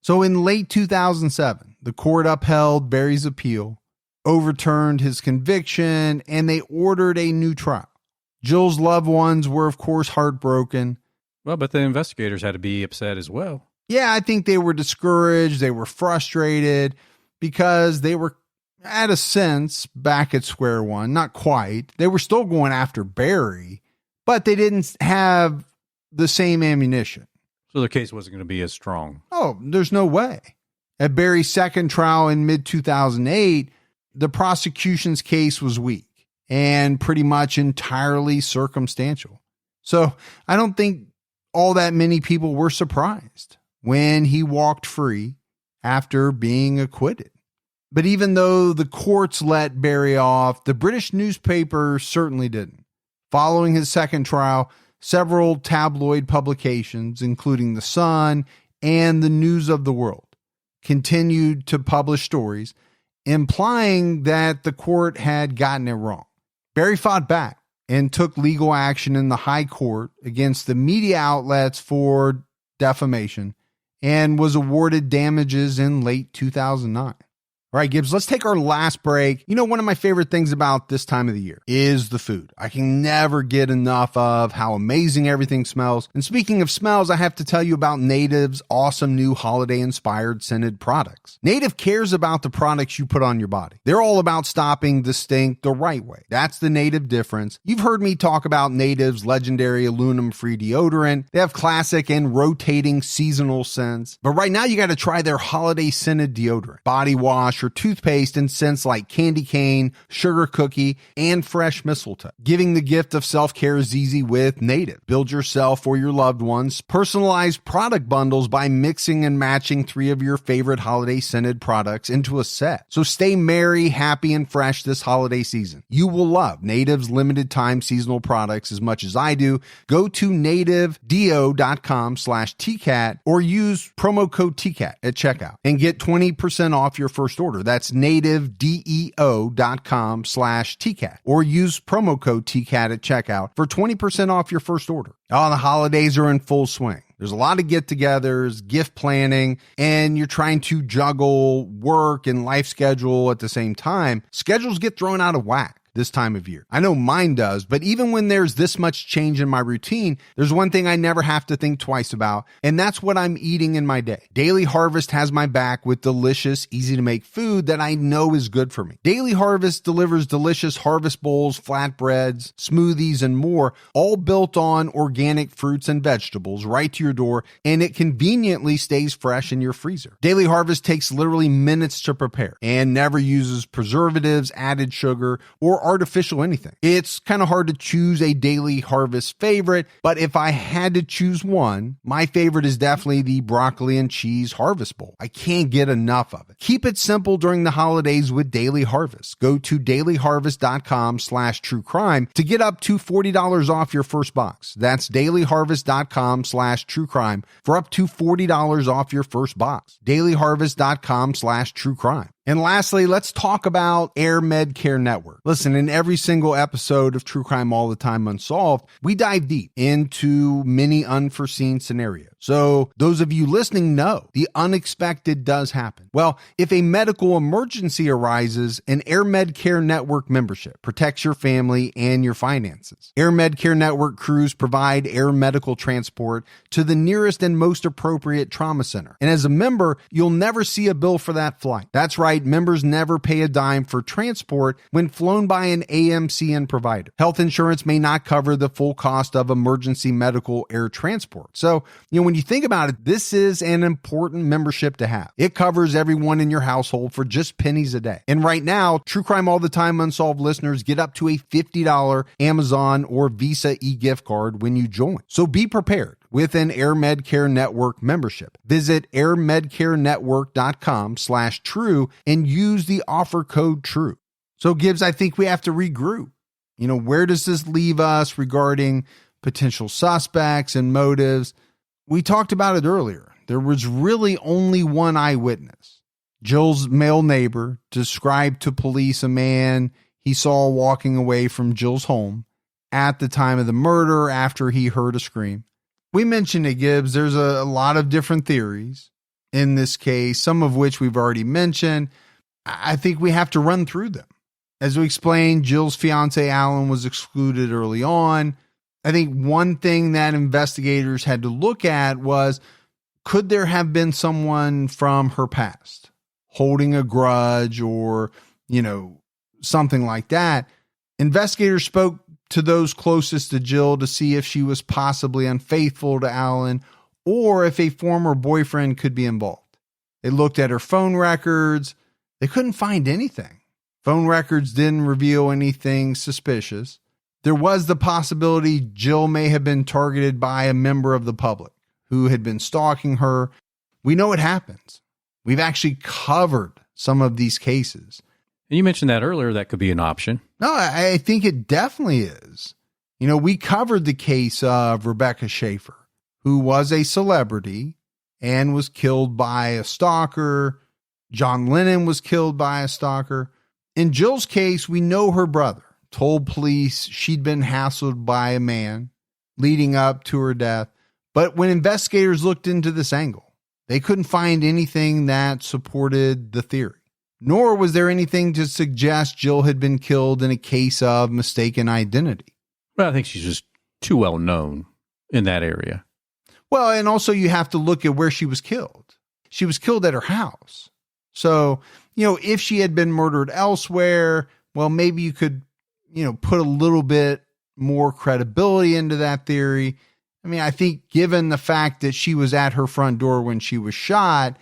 So in late 2007, the court upheld Barry's appeal, overturned his conviction, and they ordered a new trial. Jill's loved ones were, of course, heartbroken. Well, but the investigators had to be upset as well. Yeah, I think they were discouraged. They were frustrated because they were, at a sense, back at square one. Not quite. They were still going after Barry, but they didn't have the same ammunition. So their case wasn't going to be as strong. Oh, there's no way. At Barry's second trial in mid-2008, the prosecution's case was weak and pretty much entirely circumstantial. So I don't think all that many people were surprised when he walked free after being acquitted. But even though the courts let Barry off, the British newspaper certainly didn't. Following his second trial, several tabloid publications, including The Sun and the News of the World, continued to publish stories implying that the court had gotten it wrong. Barry fought back and took legal action in the High Court against the media outlets for defamation and was awarded damages in late 2009. All right, Gibbs, let's take our last break. You know, one of my favorite things about this time of the year is the food. I can never get enough of how amazing everything smells. And speaking of smells, I have to tell you about Native's awesome new holiday-inspired scented products. Native cares about the products you put on your body. They're all about stopping the stink the right way. That's the Native difference. You've heard me talk about Native's legendary aluminum-free deodorant. They have classic and rotating seasonal scents. But right now, you got to try their holiday scented deodorant, body wash, or toothpaste in scents like candy cane, sugar cookie, and fresh mistletoe. Giving the gift of self-care is easy with Native. Build yourself or your loved ones personalized product bundles by mixing and matching 3 of your favorite holiday scented products into a set. So stay merry, happy, and fresh this holiday season. You will love Native's limited time seasonal products as much as I do. Go to nativedeo.com/TCAT or use promo code TCAT at checkout and get 20% off your first order. That's nativedeo.com/TCAT or use promo code TCAT at checkout for 20% off your first order. Oh, the holidays are in full swing. There's a lot of get-togethers, gift planning, and you're trying to juggle work and life schedule at the same time. Schedules get thrown out of whack this time of year. I know mine does, but even when there's this much change in my routine, there's one thing I never have to think twice about, and that's what I'm eating in my day. Daily Harvest has my back with delicious, easy-to-make food that I know is good for me. Daily Harvest delivers delicious harvest bowls, flatbreads, smoothies, and more, all built on organic fruits and vegetables right to your door, and it conveniently stays fresh in your freezer. Daily Harvest takes literally minutes to prepare and never uses preservatives, added sugar, or artificial anything. It's kind of hard to choose a Daily Harvest favorite, but if I had to choose one, my favorite is definitely the broccoli and cheese harvest bowl. I can't get enough of it. Keep it simple during the holidays with Daily Harvest. Go to dailyharvest.com/truecrime to get up to $40 off your first box. That's dailyharvest.com/truecrime for up to $40 off your first box. dailyharvest.com/truecrime. And lastly, let's talk about Air Med Care Network. Listen, in every single episode of True Crime All the Time Unsolved, we dive deep into many unforeseen scenarios. So those of you listening know the unexpected does happen. Well, if a medical emergency arises, an Air Med Care Network membership protects your family and your finances. Air Med Care Network crews provide air medical transport to the nearest and most appropriate trauma center. And as a member, you'll never see a bill for that flight. That's right. Members never pay a dime for transport when flown by an AMCN provider. Health insurance may not cover the full cost of emergency medical air transport. So, when you think about it, this is an important membership to have. It covers everyone in your household for just pennies a day. And right now, True Crime All the Time Unsolved listeners get up to a $50 Amazon or Visa e-gift card when you join. So be prepared with an Air Med Care Network membership. Visit airmedcarenetwork.com/true and use the offer code TRUE. So Gibbs, I think we have to regroup. Where does this leave us regarding potential suspects and motives? We talked about it earlier. There was really only one eyewitness. Jill's male neighbor described to police a man he saw walking away from Jill's home at the time of the murder after he heard a scream. We mentioned it, Gibbs. There's a lot of different theories in this case, some of which we've already mentioned. I think we have to run through them. As we explained, Jill's fiance, Alan, was excluded early on. I think one thing that investigators had to look at was, could there have been someone from her past holding a grudge or, something like that? Investigators spoke to those closest to Jill to see if she was possibly unfaithful to Alan or if a former boyfriend could be involved. They looked at her phone records. They couldn't find anything. Phone records didn't reveal anything suspicious. There was the possibility Jill may have been targeted by a member of the public who had been stalking her. We know it happens. We've actually covered some of these cases. And you mentioned that earlier, that could be an option. No, I think it definitely is. We covered the case of Rebecca Schaefer, who was a celebrity and was killed by a stalker. John Lennon was killed by a stalker. In Jill's case, we know her brother told police she'd been hassled by a man leading up to her death. But when investigators looked into this angle, they couldn't find anything that supported the theory. Nor was there anything to suggest Jill had been killed in a case of mistaken identity. Well, I think she's just too well known in that area. Well, and also you have to look at where she was killed. She was killed at her house. So, if she had been murdered elsewhere, well, maybe you could, put a little bit more credibility into that theory. I think given the fact that she was at her front door when she was shot,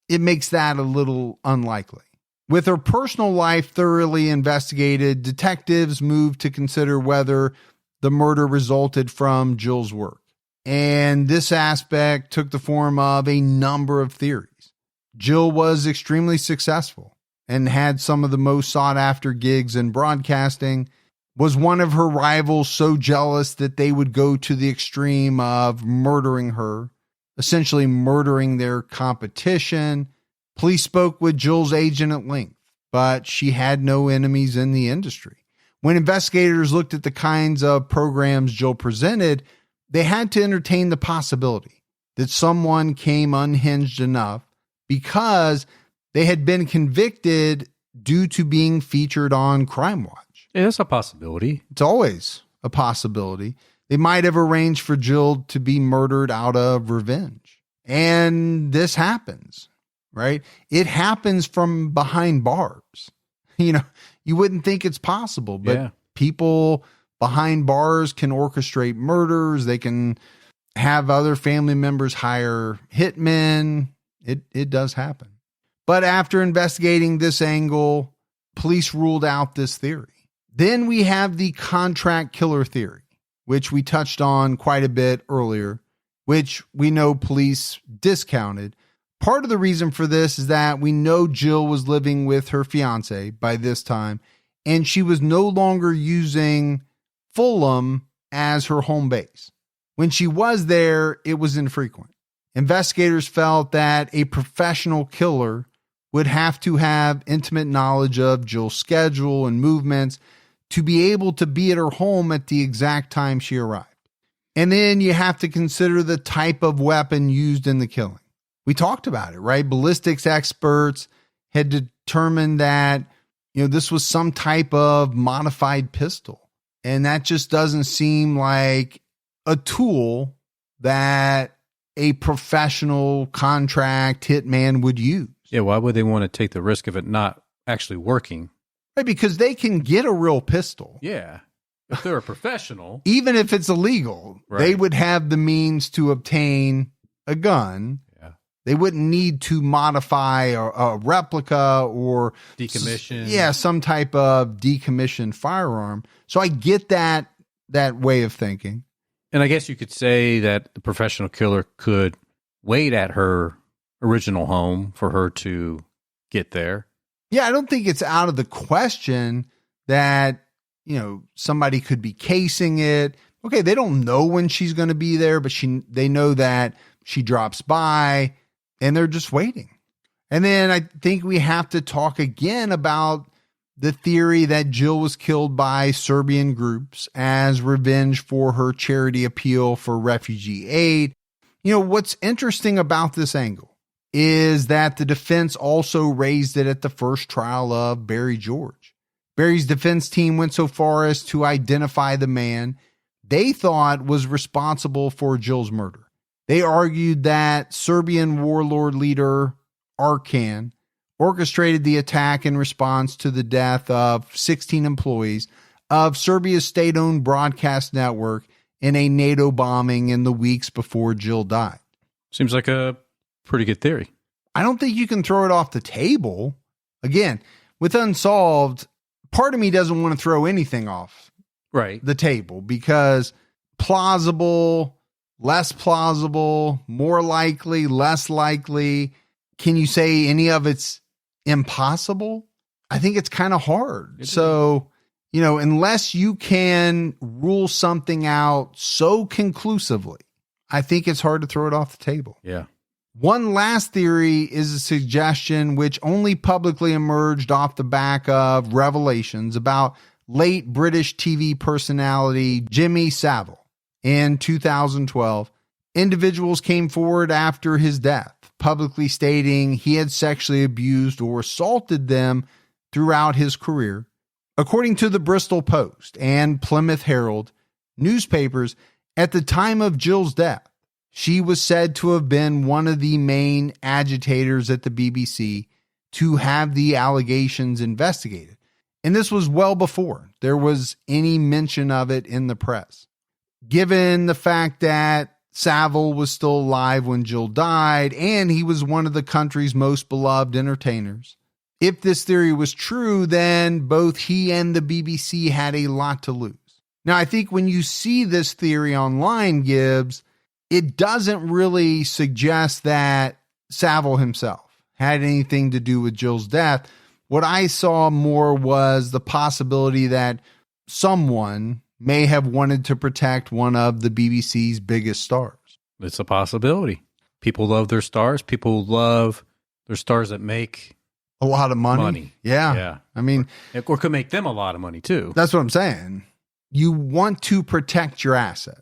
it makes that a little unlikely. With her personal life thoroughly investigated, detectives moved to consider whether the murder resulted from Jill's work. And this aspect took the form of a number of theories. Jill was extremely successful and had some of the most sought after gigs in broadcasting. Was one of her rivals so jealous that they would go to the extreme of murdering her, essentially murdering their competition? Police spoke with Jill's agent at length, but she had no enemies in the industry. When investigators looked at the kinds of programs Jill presented, they had to entertain the possibility that someone came unhinged enough because they had been convicted due to being featured on Crime Watch. Yeah, that's a possibility. It's always a possibility. They might have arranged for Jill to be murdered out of revenge. And this happens, right? It happens from behind bars. You wouldn't think it's possible, but people behind bars can orchestrate murders. They can have other family members hire hitmen. It does happen. But after investigating this angle, police ruled out this theory. Then we have the contract killer theory, which we touched on quite a bit earlier, which we know police discounted. Part of the reason for this is that we know Jill was living with her fiance by this time, and she was no longer using Fulham as her home base. When she was there, it was infrequent. Investigators felt that a professional killer would have to have intimate knowledge of Jill's schedule and movements to be able to be at her home at the exact time she arrived. And then you have to consider the type of weapon used in the killing. We talked about it, right? Ballistics experts had determined that, this was some type of modified pistol. And that just doesn't seem like a tool that a professional contract hitman would use. Yeah, why would they want to take the risk of it not actually working? Right, because they can get a real pistol. Yeah. If they're a professional. Even if it's illegal, right, they would have the means to obtain a gun. Yeah. They wouldn't need to modify a replica or decommission. Some type of decommissioned firearm. So I get that way of thinking. And I guess you could say that the professional killer could wait at her original home for her to get there. Yeah, I don't think it's out of the question that, somebody could be casing it. Okay, they don't know when she's going to be there, but they know that she drops by and they're just waiting. And then I think we have to talk again about the theory that Jill was killed by Serbian groups as revenge for her charity appeal for refugee aid. What's interesting about this angle is that the defense also raised it at the first trial of Barry George. Barry's defense team went so far as to identify the man they thought was responsible for Jill's murder. They argued that Serbian warlord leader Arkan orchestrated the attack in response to the death of 16 employees of Serbia's state-owned broadcast network in a NATO bombing in the weeks before Jill died. Seems like a pretty good theory. I don't think you can throw it off the table. Again, with Unsolved, part of me doesn't want to throw anything off the table because plausible, less plausible, more likely, less likely. Can you say any of it's impossible? I think it's kind of hard. So, unless you can rule something out so conclusively, I think it's hard to throw it off the table. Yeah. One last theory is a suggestion which only publicly emerged off the back of revelations about late British TV personality Jimmy Savile. In 2012, individuals came forward after his death, publicly stating he had sexually abused or assaulted them throughout his career. According to the Bristol Post and Plymouth Herald newspapers, at the time of Jill's death, she was said to have been one of the main agitators at the BBC to have the allegations investigated. And this was well before there was any mention of it in the press. Given the fact that Savile was still alive when Jill died, and he was one of the country's most beloved entertainers, if this theory was true, then both he and the BBC had a lot to lose. Now, I think when you see this theory online, Gibbs, it doesn't really suggest that Savile himself had anything to do with Jill's death. What I saw more was the possibility that someone may have wanted to protect one of the BBC's biggest stars. It's a possibility. People love their stars. People love their stars that make a lot of money. Yeah. I mean, or could make them a lot of money too. That's what I'm saying. You want to protect your assets.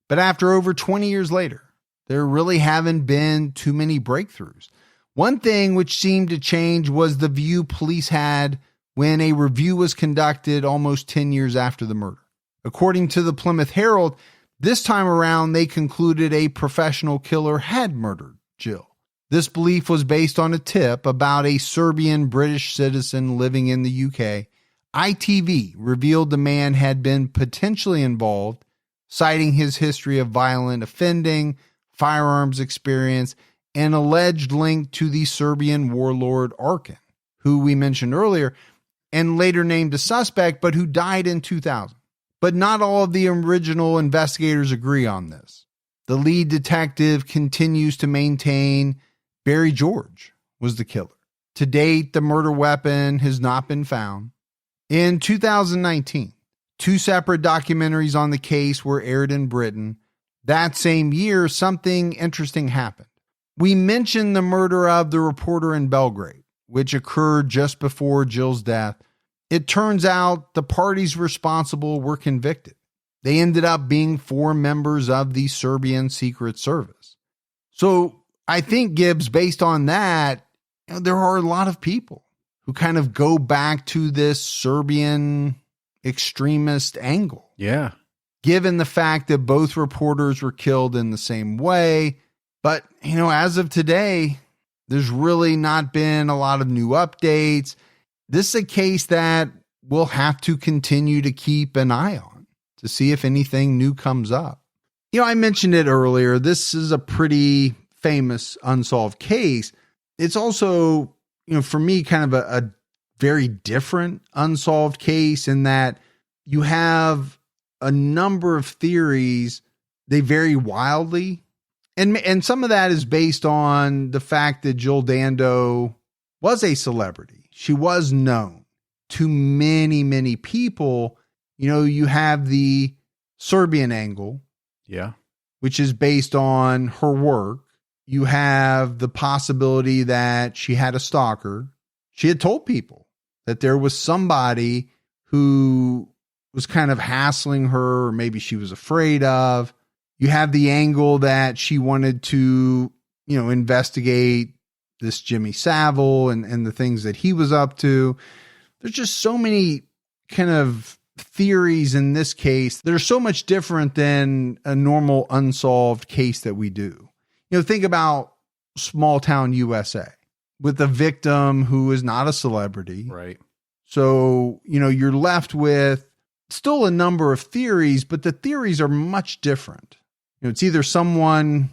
But after over 20 years later, there really haven't been too many breakthroughs. One thing which seemed to change was the view police had when a review was conducted almost 10 years after the murder. According to the Plymouth Herald, this time around, they concluded a professional killer had murdered Jill. This belief was based on a tip about a Serbian British citizen living in the UK. ITV revealed the man had been potentially involved, citing his history of violent offending, firearms experience, and alleged link to the Serbian warlord Arkan, who we mentioned earlier, and later named a suspect, but who died in 2000. But not all of the original investigators agree on this. The lead detective continues to maintain Barry George was the killer. To date, the murder weapon has not been found. In 2019, 2 separate documentaries on the case were aired in Britain. That same year, something interesting happened. We mentioned the murder of the reporter in Belgrade, which occurred just before Jill's death. It turns out the parties responsible were convicted. They ended up being 4 members of the Serbian Secret Service. So I think, Gibbs, based on that, there are a lot of people who kind of go back to this Serbian extremist angle. Yeah. Given the fact that both reporters were killed in the same way. But, as of today, there's really not been a lot of new updates. This is a case that we'll have to continue to keep an eye on to see if anything new comes up. I mentioned it earlier. This is a pretty famous unsolved case. It's also, for me, kind of a very different unsolved case in that you have a number of theories. They vary wildly. And some of that is based on the fact that Jill Dando was a celebrity. She was known to many, many people. You have the Serbian angle, Yeah. which is based on her work. You have the possibility that she had a stalker. She had told people that there was somebody who was kind of hassling her, or maybe she was afraid of. You have the angle that she wanted to, investigate this Jimmy Savile and the things that he was up to. There's just so many kind of theories in this case that are so much different than a normal unsolved case that we do. Think about small town USA with a victim who is not a celebrity. Right. So, you're left with still a number of theories, but the theories are much different. It's either someone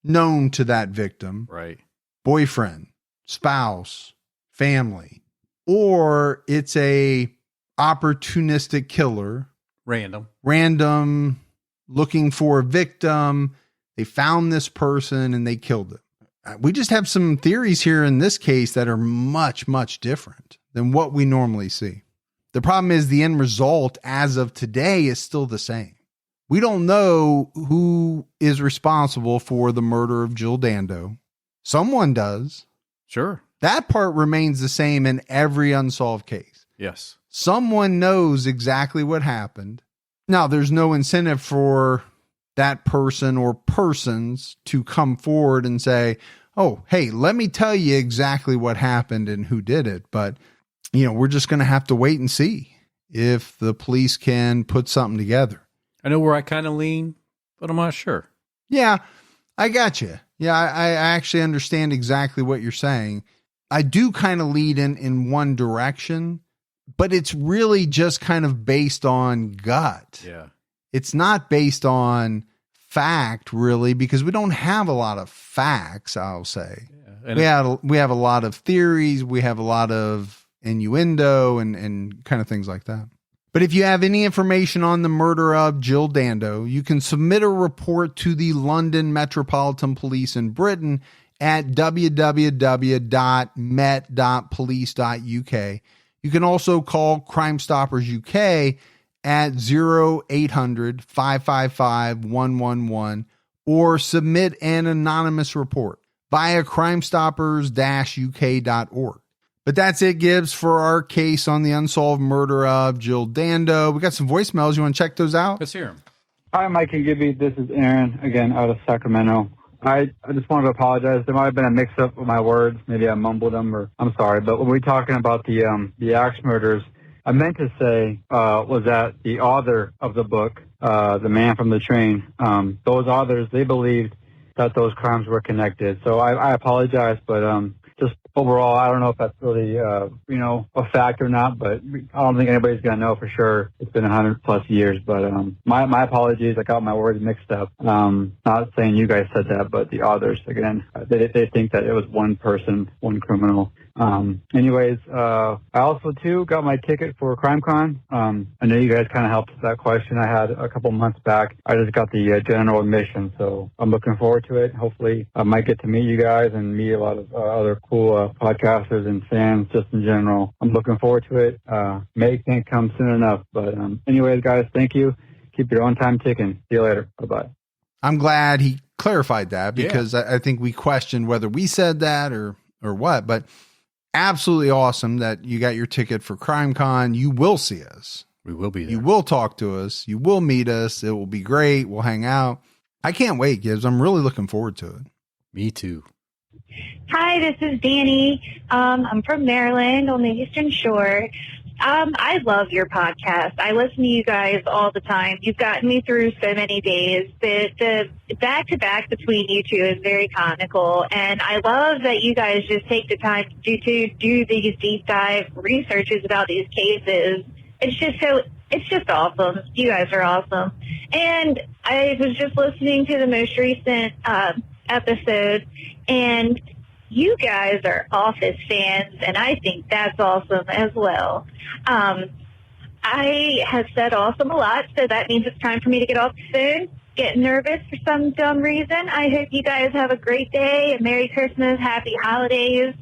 known to that victim, Right. boyfriend, spouse, family, or it's a opportunistic killer, random looking for a victim. They found this person and they killed him. We just have some theories here in this case that are much, much different than what we normally see. The problem is the end result as of today is still the same. We don't know who is responsible for the murder of Jill Dando. Someone does. Sure. That part remains the same in every unsolved case. Yes. Someone knows exactly what happened. Now, there's no incentive for that person or persons to come forward and say, oh, hey, let me tell you exactly what happened and who did it. But, we're just going to have to wait and see if the police can put something together. I know where I kind of lean, but I'm not sure. Yeah, I got you. Yeah, I actually understand exactly what you're saying. I do kind of lead in one direction, but it's really just kind of based on gut. Yeah. It's not based on fact, really, because we don't have a lot of facts, I'll say. Yeah. We have a lot of theories. We have a lot of innuendo and kind of things like that. But if you have any information on the murder of Jill Dando, you can submit a report to the London Metropolitan Police in Britain at www.met.police.uk. You can also call Crime Stoppers UK at 0800-555-111 or submit an anonymous report via crimestoppers-uk.org. But that's it, Gibbs, for our case on the unsolved murder of Jill Dando. We got some voicemails. You want to check those out? Let's hear them. Hi, Mike and Gibby. This is Aaron, again, out of Sacramento. I just wanted to apologize. There might have been a mix-up with my words. Maybe I mumbled them, or I'm sorry. But when we're talking about the axe murders, I meant to say was that the author of the book, The Man from the Train, those authors, they believed that those crimes were connected. So I apologize, but just overall, I don't know if that's really, a fact or not, but I don't think anybody's going to know for sure. It's been 100+ years, but my apologies. I got my words mixed up. Not saying you guys said that, but the authors, again, they think that it was one person, one criminal. Anyways, I also, too, got my ticket for CrimeCon. I know you guys kind of helped with that question I had a couple months back. I just got the general admission, so I'm looking forward to it. Hopefully, I might get to meet you guys and meet a lot of other cool podcasters and fans just in general. I'm looking forward to it. May can't come soon enough. But anyways, guys, thank you. Keep your own time ticking. See you later. Bye-bye. I'm glad he clarified that because I think we questioned whether we said that or what, but absolutely awesome that you got your ticket for CrimeCon. You will see us. We will be there. You will talk to us. You will meet us. It will be great. We'll hang out. I can't wait, Gibbs. I'm really looking forward to it. Me too. Hi, this is Danny. I'm from Maryland on the Eastern Shore. I love your podcast. I listen to you guys all the time. You've gotten me through so many days. The back-to-back between you two is very comical, and I love that you guys just take the time to do these deep dive researches about these cases. It's just awesome. You guys are awesome. And I was just listening to the most recent episode, and you guys are Office fans, and I think that's awesome as well. I have said awesome a lot, so that means it's time for me to get off the phone. Getting nervous for some dumb reason. I hope you guys have a great day, and Merry Christmas, Happy Holidays,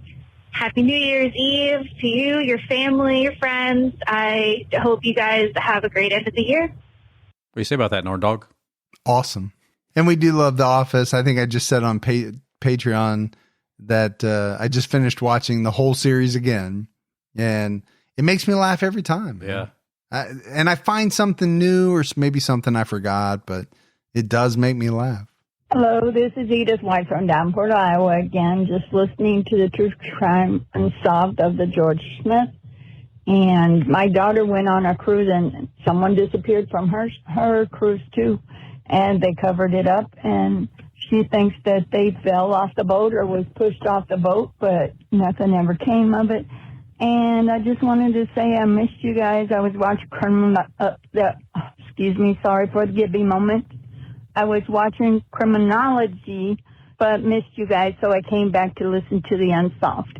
Happy New Year's Eve to you, your family, your friends. I hope you guys have a great end of the year. What do you say about that, Nord Dog? Awesome. And we do love The Office. I think I just said on Patreon that I just finished watching the whole series again, and it makes me laugh every time. Yeah. And I find something new or maybe something I forgot, but it does make me laugh. Hello, this is Edith White from Davenport, Iowa again, just listening to the True Crime Unsolved of the George Smith. And my daughter went on a cruise and someone disappeared from her cruise too. And they covered it up, and she thinks that they fell off the boat or was pushed off the boat, but nothing ever came of it. And I just wanted to say I missed you guys. I was watching sorry for the Gibby moment. I was watching Criminology, but missed you guys, so I came back to listen to the Unsolved.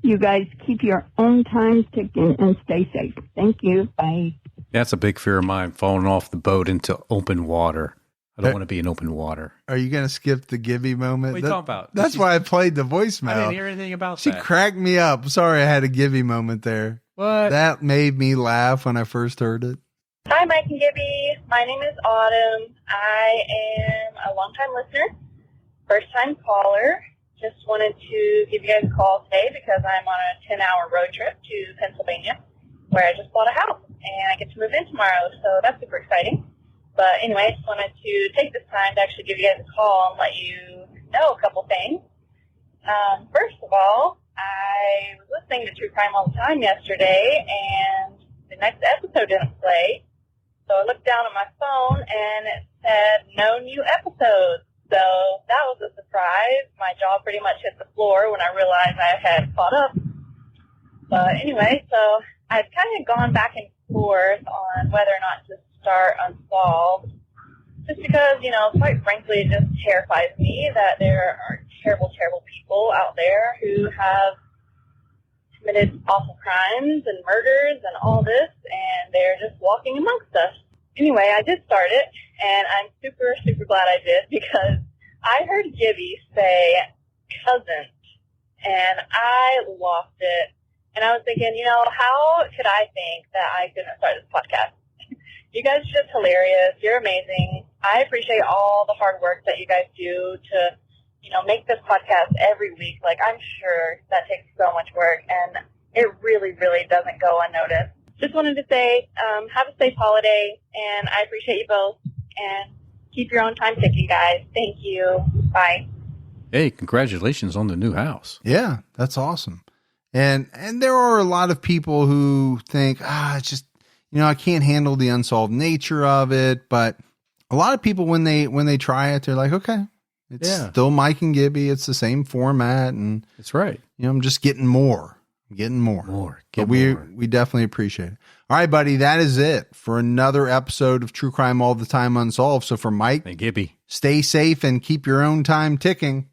You guys keep your own time ticking and stay safe. Thank you. Bye. That's a big fear of mine, falling off the boat into open water. I don't want to be in open water. Are you going to skip the Gibby moment? What are you talking about? That's why I played the voicemail. I didn't hear anything about She that. cracked me up. Sorry I had a Gibby moment there. What? That made me laugh when I first heard it. Hi, Mike and Gibby. My name is Autumn. I am a longtime listener, first-time caller. Just wanted to give you guys a call today because I'm on a 10-hour road trip to Pennsylvania where I just bought a house, and I get to move in tomorrow, so that's super exciting. But anyway, I just wanted to take this time to actually give you guys a call and let you know a couple things. First of all, I was listening to True Crime all the time yesterday, and the next episode didn't play. So I looked down at my phone, and it said no new episodes. So that was a surprise. My jaw pretty much hit the floor when I realized I had caught up. But anyway, so I've kind of gone back and forth on whether or not to start Unsolved, just because, quite frankly, it just terrifies me that there are terrible, terrible people out there who have committed awful crimes and murders and all this, and they're just walking amongst us. Anyway, I did start it, and I'm super, super glad I did, because I heard Gibby say cousin, and I lost it. And I was thinking, how could I think that I couldn't start this podcast? You guys are just hilarious. You're amazing. I appreciate all the hard work that you guys do to, make this podcast every week. Like, I'm sure that takes so much work, and it really, really doesn't go unnoticed. Just wanted to say, have a safe holiday, and I appreciate you both, and keep your own time ticking, guys. Thank you. Bye. Hey, congratulations on the new house. Yeah, that's awesome. And there are a lot of people who think, it's just, I can't handle the unsolved nature of it. But a lot of people, when they try it, they're like, okay, it's still Mike and Gibby. It's the same format. And that's right. I'm just getting more. But we definitely appreciate it. All right, buddy, that is it for another episode of True Crime All the Time Unsolved. So for Mike and Gibby, stay safe and keep your own time ticking.